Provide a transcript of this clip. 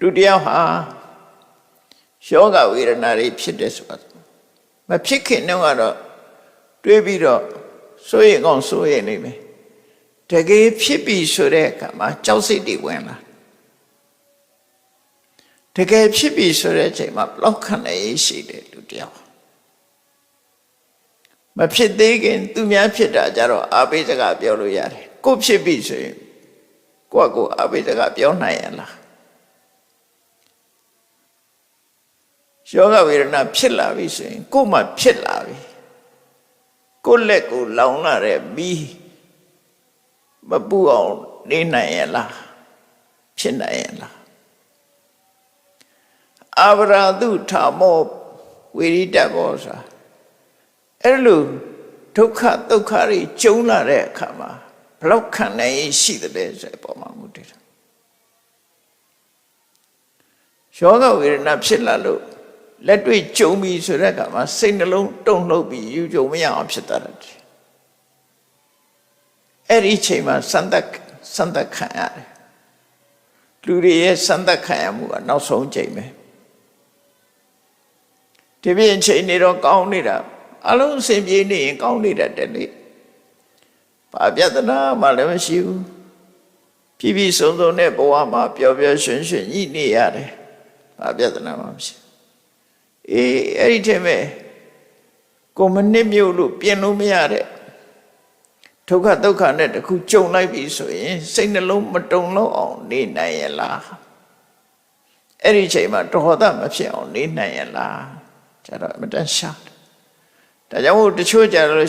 လူတယောက်ဟာယောဂဝေဒနာတွေဖြစ်တယ်ဆိုတာမဖြစ်ခင်တုန်းကတော့တွေးပြီးတော့စိုးရိမ်ကောင်းစိုးရိမ်နေမယ်တကယ်ဖြစ်ပြီဆိုတဲ့အခါမှာကြောက်စိတ်တွေဝင်လာတကယ်ဖြစ်ပြီဆိုတဲ့အချိန်မှာဘလောက်ခံရရှိတယ်လူတယောက်မဖြစ်သေးခင်သူများဖြစ်တာကြတော့အာဘိစကားပြောလို့ရတယ်ကိုဖြစ်ပြီဆိုရင်ကိုယ့်ကိုအာဘိစကားပြောနိုင်ရလားယောဂဝေဒနာဖြစ်လာပြီဆိုရင်ကိုယ်မှဖြစ်လာပြီကိုယ်လက်ကိုလောင်လာတဲ့မီးမပူအောင်နေနိုင်ရလားဖြစ်နိုင်ရလားအဘရာတုထာမောဝိရိတဘောဆိုတာအဲ့လိုဒုက္ခဒုက္ခတွေကျုံလာတဲ့အခါမှာဘလောက်ခံနိုင်ရှိတယ်ဆိုတဲ့ပုံမှာမူတည်တာယောဂဝေဒနာဖြစ်လာလို့လက်တွေ့ကြုံပြီဆိုတဲ့အခါမှာစိတ်နှလုံးတုန်လှုပ်ပြီးယူကြုံမရအောင်ဖြစ်တတ်တယ်အဲ့ဒီအချိန်မှာစံသက်ခံရတယ်လူတွေရဲ့စံသက်ခံရမှုကနောက်ဆုံးချိန်ပဲဒီပြင်ချိန်နေတော့ကောင်းနေတာအလုံးအစင်ပြေနေရင်ကောင်းနေတတ်တယ်လေဘာပြဿနာမှလည်းမရှိဘူးပြည်ပြည်စုံစုံနဲ့ဘဝမှာပျော်ပျော်ရွှင်ရွှင်ညှိနေရတယ်ဘာပြဿနာမှမရှိအဲ့ဒီထဲမှာကိုမနစ်မြို့လို့ပြင်လို့မရတဲ့ဒုက္ခဒုက္ခနဲ့တခုကြုံလိုက်ပြီဆိုရင်စိတ်နှလုံးမတုန်လို့အောင်နေနိုင်ရလားအဲ့ဒီချိန်မှာဒေါသမဖြစ်အောင်နေနိုင်ရလားကျတော့အမတန်ရှားဒါကြောင့်မို့တချို့ကြတော့